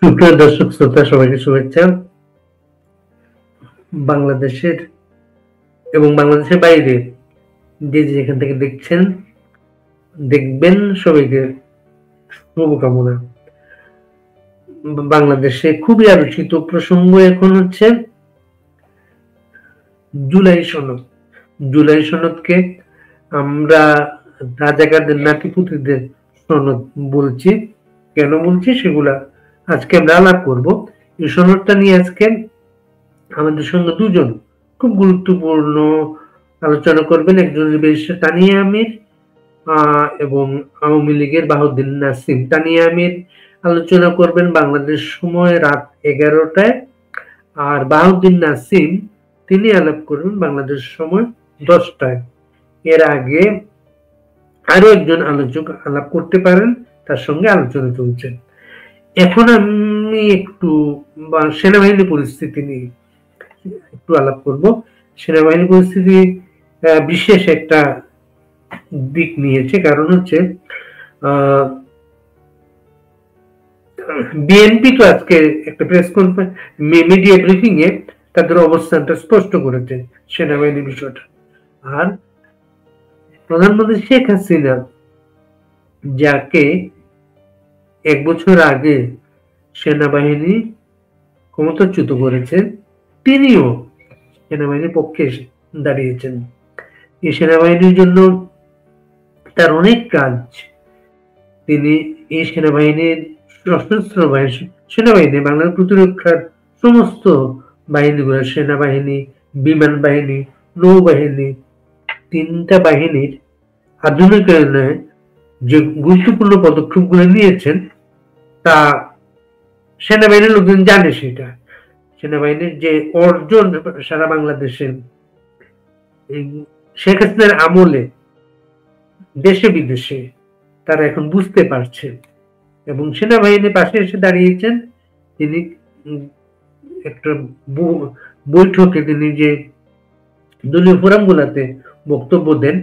সুপ্রিয় দর্শক শ্রোতা, সবাইকে শুভেচ্ছা। বাংলাদেশের এবং বাংলাদেশের বাইরে যে যেখান থেকে দেখবেন, সবাইকে শুভকামনা। বাংলাদেশে খুবই আলোচিত প্রসঙ্গ এখন হচ্ছে জুলাই সনদ। জুলাই সনদকে আমরা রাজাকারদের নাতিপুতিদের সনদ বলছি। কেন বলছি সেগুলা আজকে আমরা আলাপ করব। এই সনদটা নিয়ে আজকে আমাদের সঙ্গে দুজন খুব গুরুত্বপূর্ণ আলোচনা করবেন। একজন ব্যারিস্টার তানিয়া আমির এবং আওয়ামী লীগের বাহাউদ্দিন নাসিম। তানিয়া আমির আলোচনা করবেন বাংলাদেশ সময় রাত 11টায়, আর বাহাউদ্দিন নাসিম তিনি আলাপ করবেন বাংলাদেশ সময় 10টায়। এর আগে আরো একজন আলোচক আলাপ করতে পারেন, তার সঙ্গে আলোচনা চলছে। এখন আমি একটু সেনাবাহিনী পরিস্থিতি নিয়ে একটু আলাপ করব। সেনাবাহিনী পরিস্থিতি বিশেষ একটা দিক নিয়েছে, কারণ হচ্ছে বিএনপি তো আজকে একটা প্রেস কনফারেন্স মিডিয়া ব্রিফিং এ তাদের অবস্থানটা স্পষ্ট করেছে সেনাবাহিনী বিষয়টা। আর প্রধানমন্ত্রী শেখ হাসিনা, যাকে 1 বছর আগে সেনাবাহিনী ক্ষমতাচ্যুত করেছেন, তিনিও সেনাবাহিনীর পক্ষে দাঁড়িয়েছেন। এই সেনাবাহিনীর জন্য তার অনেক কাজ। তিনি এই সেনাবাহিনীর সশস্ত্র সেনাবাহিনী, বাংলার প্রতিরক্ষার সমস্ত বাহিনীগুলো, সেনাবাহিনী, বিমান বাহিনী, নৌবাহিনী, 3টা বাহিনীর আধুনিকায়নে যে গুরুত্বপূর্ণ পদক্ষেপগুলো নিয়েছেন তা সেনাবাহিনীর লোকজন জানে। সেটা সেনাবাহিনীর যে অর্জন সারা বাংলাদেশে শেখ হাসিনার আমলে দেশে বিদেশে তারা এখন বুঝতে পারছে এবং সেনাবাহিনীর পাশে এসে দাঁড়িয়েছেন। তিনি একটা বৈঠকে তিনি যে দলীয় ফোরামগুলোতে বক্তব্য দেন,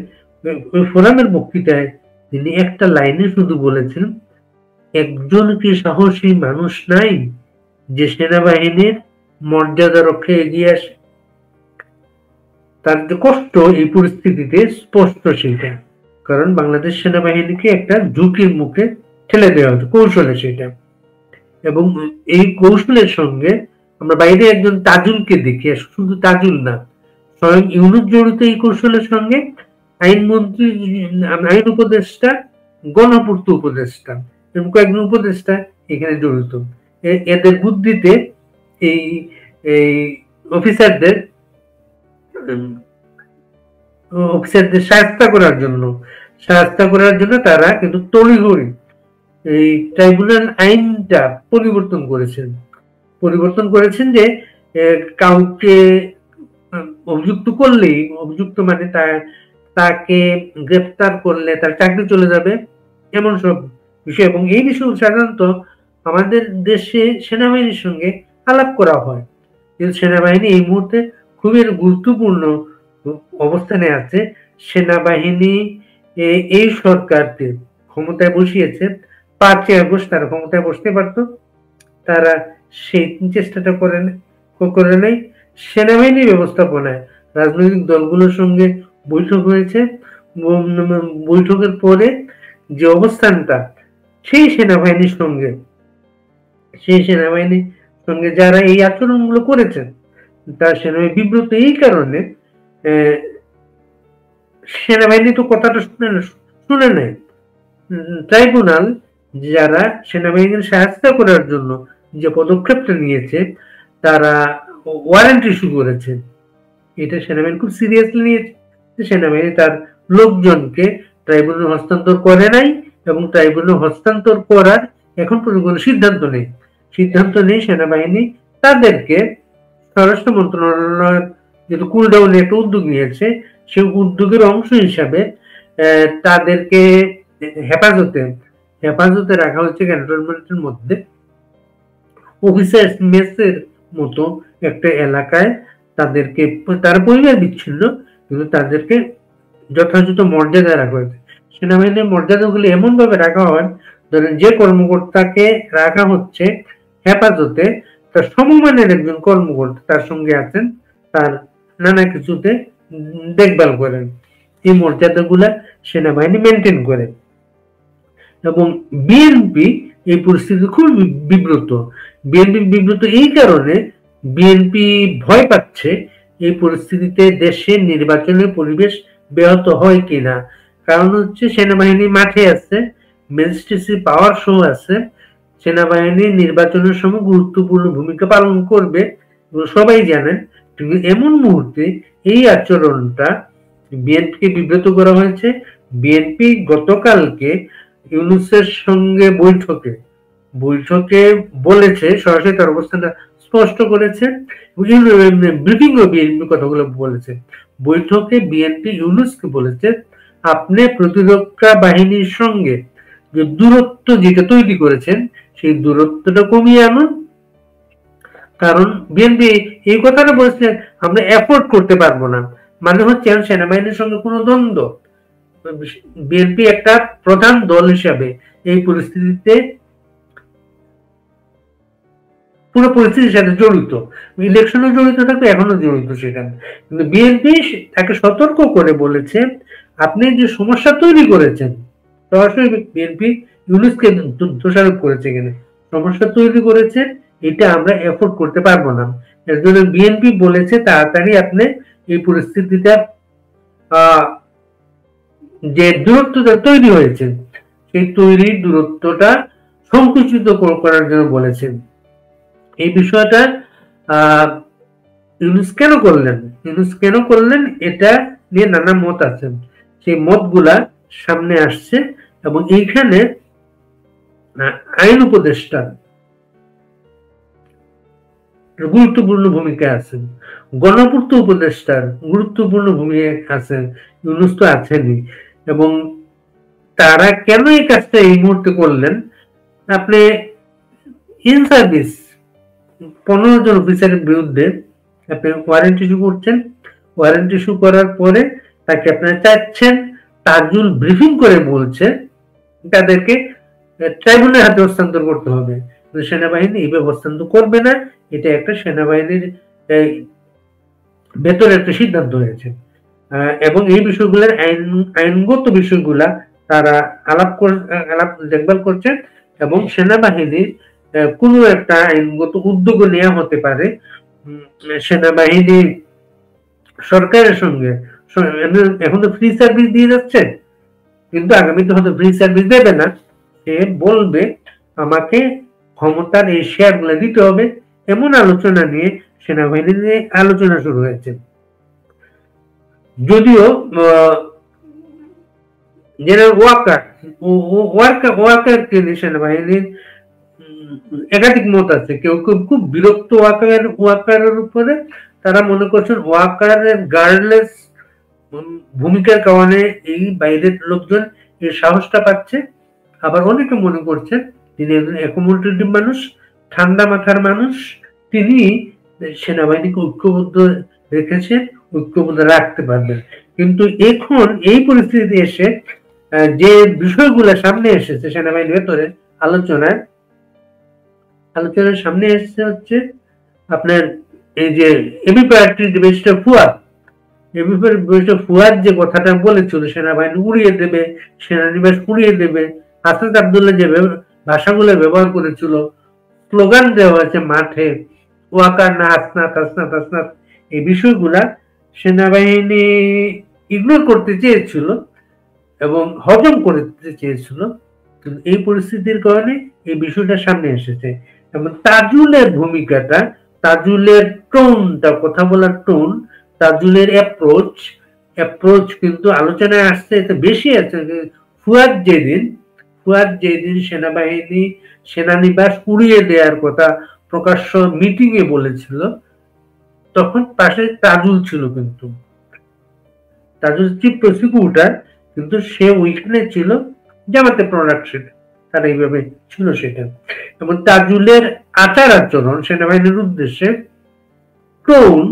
ওই ফোরামের বক্তৃতায় তিনি একটা লাইনে শুধু বলেছেন, একজন কি সাহসী মানুষ নাই যে সেনাবাহিনীর মর্যাদা রক্ষায় এগিয়ে আসে? তার যে কষ্ট এই পরিস্থিতিতে স্পষ্ট সেটা, কারণ বাংলাদেশ সেনাবাহিনীকে একটা ঝুঁকির মুখে ঠেলে দেওয়া হতো কৌশলে সেটা। এবং এই কৌশলের সঙ্গে আমরা বাইরে একজন তাজুলকে দেখি, শুধু তাজুল না, স্বয়ং ইউনূস জড়িত এই কৌশলের সঙ্গে। আইনমন্ত্রী, আইন উপদেষ্টা, গণপূর্ত উপদেষ্টা এবং কয়েকজন উপদেষ্টা এখানে জড়িত। এদের বুদ্ধিতে এই অফিসারদের সাহায্য করার জন্য তারা কিন্তু তড়িঘড়ি এই ট্রাইব্যুনাল আইনটা পরিবর্তন করেছেন যে কাউকে অভিযুক্ত করলেই, অভিযুক্ত মানে তাকে গ্রেফতার করলে তার চাকরি চলে যাবে, এমন সব বিষয়। এবং এই বিষয় সাধারণত আমাদের দেশে সেনাবাহিনীর সঙ্গে আলাপ করা হয়, কিন্তু সেনাবাহিনী এই মুহূর্তে খুবই গুরুত্বপূর্ণ অবস্থানে আছে। সেনাবাহিনী এই সরকারকে ক্ষমতায় বসিয়েছে, 5ই আগস্ট তারা ক্ষমতায় বসতে পারত, তারা সেই চেষ্টাটা করে নাই। সেনাবাহিনী ব্যবস্থাপনায় রাজনৈতিক দলগুলোর সঙ্গে বৈঠক হয়েছে, বৈঠকের পরে যে অবস্থানটা সেই সেনাবাহিনীর সঙ্গে যারা এই আচরণগুলো করেছেন তার সেনাবাহিনী বিব্রত। এই কারণে সেনাবাহিনী তো কথাটা শুনে নেয়। ট্রাইব্যুনাল যারা সেনাবাহিনীর সাহায্য করার জন্য যে পদক্ষেপটা নিয়েছে, তারা ওয়ারেন্ট ইস্যু করেছে। এটা সেনাবাহিনী খুব সিরিয়াসলি নিয়েছে। সেনাবাহিনী তার লোকজনকে ট্রাইব্যুনাল হস্তান্তর করে নাই এবং ট্রাইব্যুনাল হস্তান্তর করার এখন পর্যন্ত কোনো সিদ্ধান্ত নেই। সেনাবাহিনী তাদেরকে স্বরাষ্ট্র মন্ত্রণালয়ের যেহেতু কুলডাউনে একটা উদ্যোগ নিয়েছে, সেই উদ্যোগের অংশ হিসাবে তাদেরকে হেফাজতে রাখা হচ্ছে ক্যান্টনমেন্টের মধ্যে অফিসার্স মেসের মতো একটা এলাকায়। তাদেরকে, তার পরিবার বিচ্ছিন্ন, কিন্তু তাদেরকে যথাযথ মর্যাদা রাখা হয়েছে। সেনাবাহিনীর মর্যাদাগুলি এমন ভাবে রাখা হয়, ধরেন যে কর্মকর্তাকে রাখা হচ্ছে হেফাজতে তার সমমানের একজন কর্মকর্তা তার সঙ্গে আছেন, তার নানা কিছুতে দেখভাল করেন। এই মর্যাদাগুলা সেনাবাহিনী মেনটেন করে। এবং বিএনপি এই পরিস্থিতি খুব বিব্রত। বিএনপি বিব্রত এই কারণে, বিএনপি ভয় পাচ্ছে এই পরিস্থিতিতে দেশে নির্বাচনের পরিবেশ ব্যাহত হয় কিনা। কারণ হচ্ছে সেনাবাহিনী মাঠে আছে, ম্যাজিস্ট্রেসি পাওয়ার শো আছে, সেনাবাহিনী নির্বাচনের সময় গুরুত্বপূর্ণ ভূমিকা পালন করবে, সবাই জানেন। কিন্তু এমন মুহূর্তে এই আচরণটা বিএনপিকে বিব্রত করা হয়েছে। বিএনপি গতকালকে ইউনূসের সঙ্গে বৈঠকে বলেছে, সরাসরি তার অবস্থানটা স্পষ্ট করেছে, ব্রিফিং ও বিএনপি কথাগুলো বলেছে। বৈঠকে বিএনপি ইউনূসকে বলেছে, আপনি প্রতিরক্ষা বাহিনীর সঙ্গে যে দূরত্ব যেটা তৈরি করেছেন সেই দূরত্বটা কমিয়ে আনুন। কারণ বিএনপি এই কথাটা বলেছে, আমরা এফোর্ড করতে পারবো না, মানে হচ্ছে সেনাবাহিনীর সঙ্গে কোনো দ্বন্দ্ব। বিএনপি একটা প্রধান দল হিসাবে এই পরিস্থিতিতে পুরো পরিস্থিতির সাথে জড়িত, ইলেকশনে জড়িত থাকবে, এখনো জড়িত সেখানে। কিন্তু বিএনপি তাকে সতর্ক করে বলেছে, আপনি যে সমস্যা তৈরি করেছেন, সরাসরি বিএনপি ইউনূসকে দোষারোপ করেছে, এখানে সমস্যা তৈরি করেছে, এটা আমরা এফোর্ড করতে পারবো না। এর জন্য বিএনপি বলেছে তাড়াতাড়ি আপনি এই পরিস্থিতিটা যে দূরত্বটা তৈরি হয়েছে সেই তৈরির দূরত্বটা সংকুচিত করার জন্য বলেছেন। এই বিষয়টা ইউনূস কেন করলেন এটা নিয়ে নানা মত আছে। সেই মতগুলা সামনে আসছে এবং এইখানে আইন উপদেষ্টা গুরুত্বপূর্ণ ভূমিকা আছেন, গণপূর্ত উপদেষ্টার গুরুত্বপূর্ণ ভূমিকা আছেন, ইউনূস তো আছেনই। এবং তারা কেন এই কাজটা এই মুহূর্তে করলেন, আপনি ইন সার্ভিস 15 জন অফিসারের বিরুদ্ধে আপনি ওয়ারেন্ট ইস্যু করছেন, ওয়ারেন্ট ইস্যু করার পরে তাকে আপনারা চাচ্ছেন, তাজুল ব্রিফিং করে বলছে তাদেরকে ট্রাইব্যুনালের হাতে হস্তান্তর করতে হবে। সেনাবাহিনী এইভাবে হস্তান্তর করবে না, এটা একটা সেনাবাহিনীর ভেতরে একটা সিদ্ধান্ত হয়েছে। এবং এই বিষয়গুলোর আইনগত বিষয়গুলা তারা আলাপ দেখভাল করছেন এবং সেনাবাহিনীর কোনো একটা আইনগত উদ্যোগ নেওয়া হতে পারে। সেনাবাহিনী সরকারের সঙ্গে এখন তো ফ্রি সার্ভিস দিয়ে যাচ্ছে, কিন্তু আগামীতে হয়তো ফ্রি সার্ভিস দেবে না, সে বলবে আমাকে ক্ষমতার এই শেয়ার গুলো দিতে হবে। এমন আলোচনা নিয়ে সেনাবাহিনী নিয়ে আলোচনা শুরু হয়েছে। যদিও জেনারেল ওয়াকারকে নিয়ে সেনাবাহিনীর একাধিক মত আছে। কেউ কেউ খুব বিরক্ত ওয়াকারের উপরে, তারা মনে করছেন ওয়াকারের গার্ডলেস ভূমিকার কারণে এই বাইরের লোকজন এই সাহসটা পাচ্ছে। আবার অনেকে মনে করছেন তিনি একজন অ্যাকোমোডেটিভ মানুষ, ঠান্ডা মাথার মানুষ, তিনি সেনাবাহিনীকে ঐক্যবদ্ধ রেখেছেন, ঐক্যবদ্ধ রাখতে পারবেন। কিন্তু এখন এই পরিস্থিতিতে এসে যে বিষয়গুলো সামনে এসেছে সেনাবাহিনীর ভেতরে আলোচনার সামনে এসেছে হচ্ছে আপনার এই যে এবি ব্যারিস্টার ফুয়াদ যে কথাটা বলেছিল সেনাবাহিনী উড়িয়ে দেবে, সেনানিবাস উড়িয়ে দেবে, হাসনাত আব্দুল্লাহ যে ভাষাগুলো ব্যবহার করেছিল, স্লোগান দেওয়া হয়েছে মাঠে, ওয়াকার না হাসনাত হাসনাত হাসনাত, এই বিষয়গুলা সেনাবাহিনী ইগনোর করতে চেয়েছিল এবং হজম করতে চেয়েছিল। কিন্তু এই পরিস্থিতির কারণে এই বিষয়টা সামনে এসেছে। এবং তাজুলের ভূমিকাটা, তাজুলের টোনটা, কথা বলার টোন, তাজুলের অ্যাপ্রোচ কিন্তু আলোচনায় আসছে, এতে বেশি আছে। ফুয়াদ যেদিন সেনাবাহিনী সেনানিবাস উড়িয়ে দেওয়ার কথা প্রকাশ্য মিটিং এ বলেছিল, তখন পাশে তাজুল ছিল, কিন্তু তাজুল চিফ প্রসিকিউটর, কিন্তু সে ওইখানে ছিল জামাতে প্রোডাকশন, তারা এইভাবে ছিল সেটা। এবং তাজুলের আচরণ সেনাবাহিনীর উদ্দেশ্যে, টোন,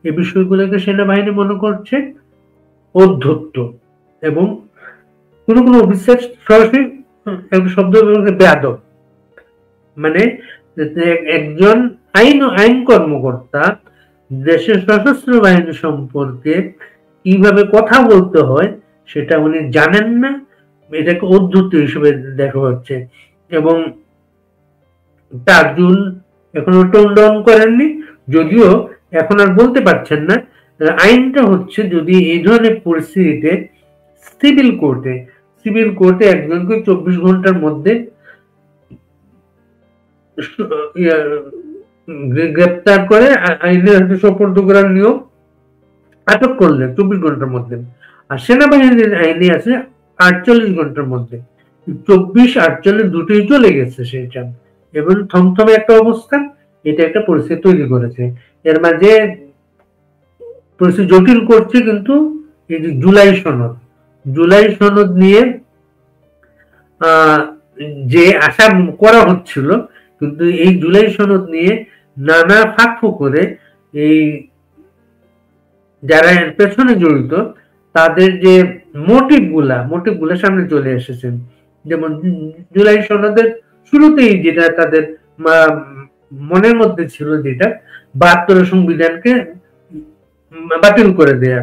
এই বিষয়গুলোকে সেনাবাহিনী মনে করছে অধ্যত্ত। এবং কোন অফিসার সরাসরি শব্দ বেয়াদব, মানে একজন আইন কর্মকর্তা দেশের সশস্ত্র বাহিনী সম্পর্কে কিভাবে কথা বলতে হয় সেটা উনি জানেন না, এটাকে উদ্ধৃত হিসেবে দেখা হচ্ছে। এবং তাজুল এখনো টোন ডাউন করেননি, যদিও এখন আর বলতে পারছেন না। আইনটা হচ্ছে যদি এই ধরনের পরিস্থিতিতে সিভিল কোর্টে একজনকে 24 ঘন্টার মধ্যে গ্রেপ্তার করে আইনের হাতে সোপর্দ করার নিয়ম, আটক করলে 24 ঘন্টার মধ্যে। আর সেনাবাহিনীর আইনে আছে 48 ঘন্টার মধ্যে। 24-48 দুটোই চলে গেছে সেটা, এবং থমথমে একটা অবস্থা। এটা একটা পরিস্থিতি তৈরি করেছে। এর মাঝে পরিস্থিতি জটিল করছে কিন্তু এই যে জুলাই সনদ নিয়ে যে আশা করা হচ্ছিল, কিন্তু এই জুলাই সনদ নিয়ে নানা ফাঁক করে এই যারা এর পেছনে জড়িত তাদের যে মোটিভ গুলা সামনে চলে এসেছেন। যেমন জুলাই সনদের শুরুতেই যেটা তাদের মনের মধ্যে ছিল, যেটা 72 সংবিধানকে বাতিল করে দেয়া।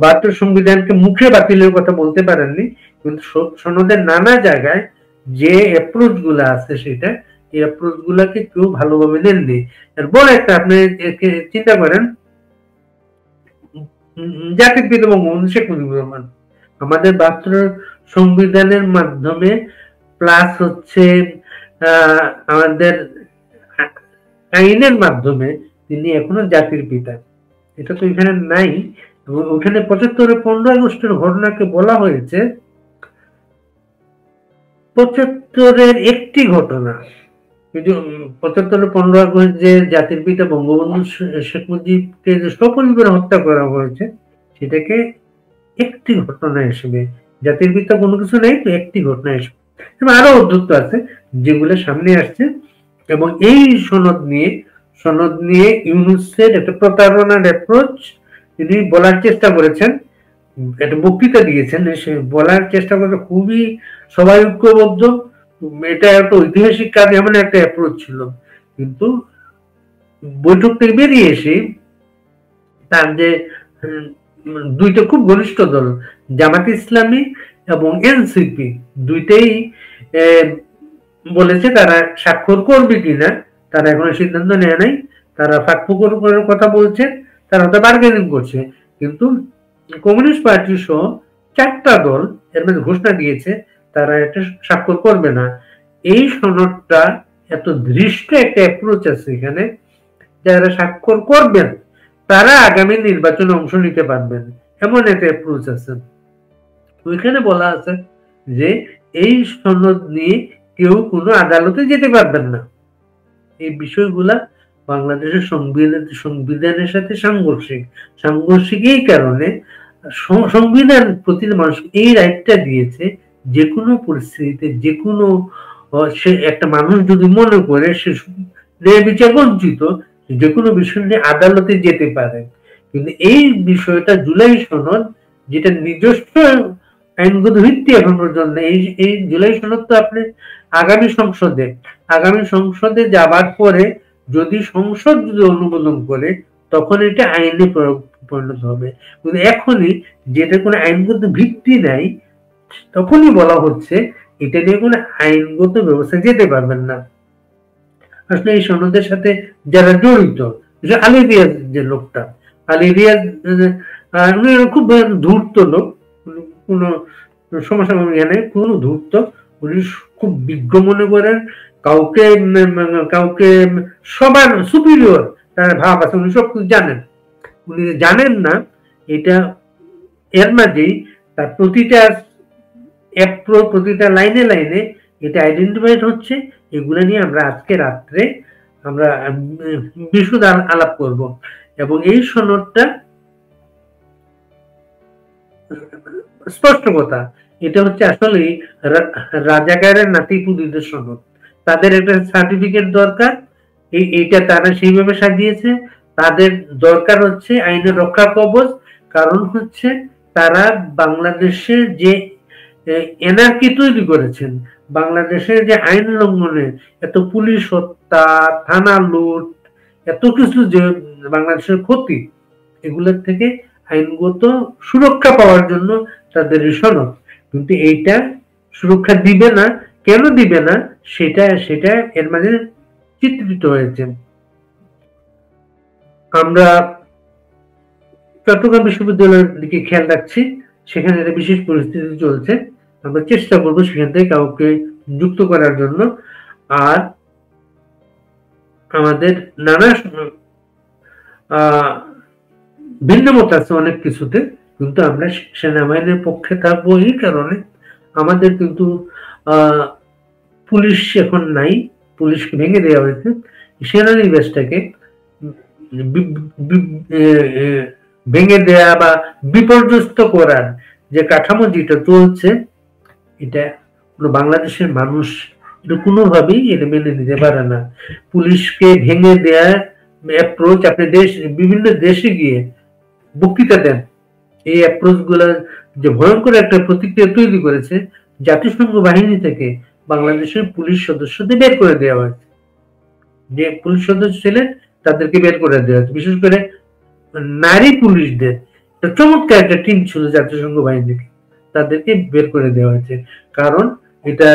72 সংবিধানকে মুখে বাতিলের কথা বলতে পারেননি, কিন্তু সনদের নানা জায়গায় যে অ্যাপ্রোচ গুলা আছে সেটা, এই অ্যাপ্রোচ গুলাকে কেউ ভালোভাবে নেননি। এর বড় একটা আপনি চিন্তা করেন, জাতির পিতা বঙ্গবন্ধু শেখ মুজিবুর রহমান আমাদের 72 সংবিধানের মাধ্যমে প্লাস হচ্ছে আমাদের আইনের মাধ্যমে তিনি এখনো জাতির পিতা। এটা তো এখানে নাই। ওখানে 75 15 আগস্টের ঘটনাকে বলা হয়েছে 75-এর একটি ঘটনা, কিন্তু 75 15 আগস্ট যে জাতির পিতা বঙ্গবন্ধু শেখ মুজিবকে যে সপরিবারে হত্যা করা হয়েছে সেটাকে একটি ঘটনা হিসেবে, জাতির পিতা কোনো কিছু নেই তো একটি ঘটনা হিসেবে। এবং আরো অদ্ভুত আছে যেগুলো সামনে আসছে। এবং এই সনদ নিয়ে ইউনূসের একটা প্রতারণার অ্যাপ্রোচ তিনি বলার চেষ্টা করেছেন, একটা বক্তৃতা দিয়েছেন, সে বলার চেষ্টা করে খুবই সবাই ঐক্যবদ্ধ, এটা একটা ঐতিহাসিক কাজ, এমন একটা অ্যাপ্রোচ ছিল। কিন্তু বৈঠক থেকে বেরিয়ে এসে তার যে দুইটা খুব ঘনিষ্ঠ দল, জামাত ইসলামী এবং এনসিপি, দুইটাই বলেছে তারা স্বাক্ষর করবে কিনা তারা এখনো সিদ্ধান্ত নেয় নাই। তারা ফাঁকফোকর করার কথা বলছে, তারা হয়তো বার্গেনিং করছে। কিন্তু কমিউনিস্ট পার্টি সহ 4টা দল এর মধ্যে ঘোষণা দিয়েছে তারা এটা স্বাক্ষর করবে না। এই সনদটা এত দৃষ্ট একটা অ্যাপ্রোচ আছে এখানে, যারা স্বাক্ষর করবেন তারা আগামী নির্বাচনে অংশ নিতে পারবেন, এমন একটা অ্যাপ্রোচ আছে। ওইখানে বলা আছে যে এই সনদ নিয়ে কেউ কোনো আদালতে যেতে পারবেন না। এই বিষয়গুলা বাংলাদেশের সংবিধানের সাথে সাংঘর্ষিক এই কারণে সংবিধান প্রতিটি মানুষ এই রাইটটা দিয়েছে, যে কোনো পরিস্থিতিতে যে কোনো সে একটা মানুষ যদি মনে করে সে ন্যায় বিচার বঞ্চিত, যে কোনো বিষয় নিয়ে আদালতে যেতে পারে। কিন্তু এই বিষয়টা জুলাই সনদ, যেটা নিজস্ব আইনগত ভিত্তি এখন পর্যন্ত, এই জুলাই সনদ তো আপনি আগামী সংসদে যাবার পরে যদি সংসদ যদি অনুমোদন করে তখন এটা আইনে পরিণত হবে। কিন্তু এখনই যেটা কোনো আইনগত ভিত্তি নাই, তখনই বলা হচ্ছে এটা নিয়ে কোনো আইনগত ব্যবস্থা যেতে পারবেন না। আসলে এই সনদের সাথে যারা জড়িত, আলী রিয়াজ যে লোকটা, আলী রিয়াজ খুব ধূর্ত লোক, কোন সমস্যা নেই, কোন ধূর্ত, উনি খুব বিজ্ঞ মনে করেন, কাউকে সবার সুপিরিয়র তার ভাব আছে, উনি সব কিছু জানেন। উনি জানেন না এটা, এর মাঝেই তার প্রতিটা লাইনে এটা আইডেন্টিফাইড হচ্ছে। এগুলো নিয়ে আমরা আজকে রাত্রে আমরা বিশদ আলাপ করব। এবং এই সনদটা স্পষ্ট কথা, এটা হচ্ছে আসলে রাজাকারের নাতিপুতিদের সনদ। তাদের একটা সার্টিফিকেট দরকার, এইটা তারা সেইভাবে সাজিয়েছে। তাদের দরকার হচ্ছে আইনের রক্ষা কবচ, কারণ হচ্ছে তারা বাংলাদেশের যে এনআরকি তৈরি করেছেন, বাংলাদেশের যে আইন লঙ্ঘনে এত পুলিশ হত্যা, থানা লুট, এত কিছু যে বাংলাদেশের ক্ষতি, এগুলোর থেকে আইনগত সুরক্ষা পাওয়ার জন্য তাদের সনদ। কিন্তু এইটা সুরক্ষা দিবে না, কেন দিবে না সেটা সেটা এর মাঝে চিত্রিত হয়েছে। আমরা চট্টগ্রাম বিশ্ববিদ্যালয়ের দিকে খেয়াল রাখছি, সেখানে একটা বিশেষ পরিস্থিতি চলছে, আমরা চেষ্টা করবো সেখান থেকে কাউকে যুক্ত করার জন্য। আর আমাদের নানা ভিন্ন মত আছে অনেক কিছুতে, কিন্তু আমরা সেনাবাহিনীর পক্ষে থাকবো এই কারণে আমাদের কিন্তু পুলিশ এখন নাই, পুলিশকে ভেঙে দেওয়া হয়েছে। সেনানিবাসটাকে ভেঙে দেয়া বা বিপর্যস্ত করার যে কাঠামো যেটা চলছে, এটা বাংলাদেশের মানুষ এটা কোনোভাবেই এটা মেনে নিতে পারে না। পুলিশকে ভেঙে দেয়া অ্যাপ্রোচ, আপনি বিভিন্ন দেশে গিয়ে বক্তৃতা দেন, এই অ্যাপ্রোচ গুলা যে ভয়ঙ্কর একটা প্রতিক্রিয়া তৈরি করেছে, জাতিসংঘ বাহিনী থেকে বাংলাদেশের পুলিশ সদস্যদের বের করে দেওয়া হয়েছে। যে পুলিশ সদস্য ছিলেন তাদেরকে বের করে দেওয়া হয়েছে, বিশেষ করে নারী পুলিশদের চমৎকার একটা টিম ছিল জাতিসংঘ বাহিনীকে, তাদেরকে বের করে দেওয়া হয়েছে। কারণ এটা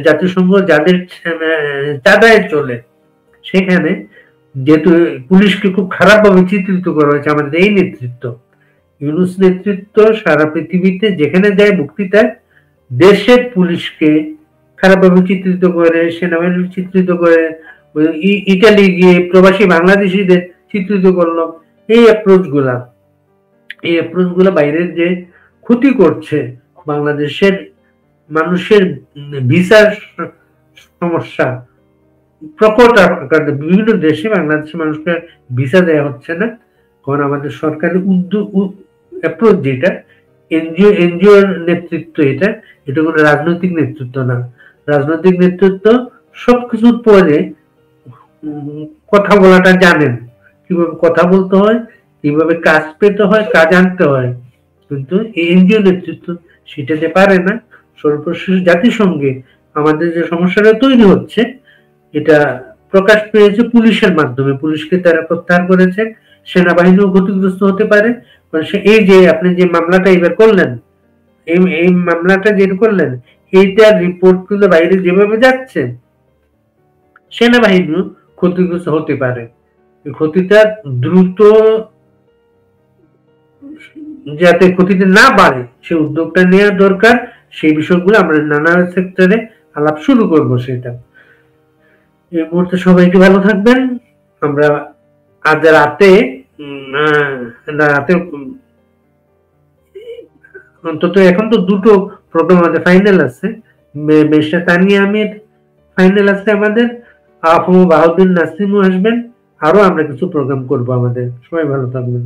জাতিসংঘ যাদের চাঁদায় চলে, সেখানে যেহেতু পুলিশকে খুব খারাপ ভাবে চিত্রিত করা হয়েছে, আমাদের এই নেতৃত্ব, ইউনূস নেতৃত্ব সারা পৃথিবীতে যেখানে যায় বক্তৃতায় দেশের পুলিশকে খারাপভাবে চিত্রিত করে, সেনাবাহিনী চিত্রিত করে, ইটালি গিয়ে প্রবাসী বাংলাদেশিদের চিত্রিত করলো। এই অ্যাপ্রোচ গুলা বাইরের যে ক্ষতি করছে, বাংলাদেশের মানুষের ভিসার সমস্যা প্রকট আকারে বিভিন্ন দেশে বাংলাদেশের মানুষকে ভিসা দেওয়া হচ্ছে না, কারণ আমাদের সরকারি উদ্যোগ অ্যাপ্রোচ যেটা এনজিওর নেতৃত্ব, এটা কোনো রাজনৈতিক নেতৃত্ব না। রাজনৈতিক নেতৃত্ব সবকিছুর পরে কথা বলাটা জানেন, কিভাবে কথা বলতে হয়, কিভাবে কাজ পেতে হয়, কাজ আনতে হয়, কিন্তু এনজিও নেতৃত্ব সেটাতে পারে না। সর্বশেষ জাতিসংঘে আমাদের যে সমস্যাটা তৈরি হচ্ছে, এটা প্রকাশ পেয়েছে পুলিশের মাধ্যমে, পুলিশকে তারা প্রত্যাহার করেছে, সেনাবাহিনীও ক্ষতিগ্রস্ত হতে পারে। এই যে আপনি যে মামলাটা এবার করলেন, এই মামলাটা যেটা করলেন, এইটার রিপোর্ট গুলো বাইরে যেভাবে যাচ্ছে, সেনাবাহিনীও ক্ষতিগ্রস্ত হতে পারে। ক্ষতিটা দ্রুত যাতে ক্ষতিটা না বাড়ে সে উদ্যোগটা নেওয়া দরকার। সেই বিষয়গুলো আমরা নানা সেক্টরে আলাপ শুরু করবো। সেটা এই মুহূর্তে সবাইকে ভালো থাকবেন। আমরা আজ রাতে অন্তত এখন তো দুটো প্রোগ্রাম আমাদের ফাইনাল আছে, বেশা তানিয়া আমির ফাইনাল আছে আমাদের, আফম বাহাউদ্দিন নাসিমও আসবেন, আরো আমরা কিছু প্রোগ্রাম করব আমাদের। সবাই ভালো থাকবেন।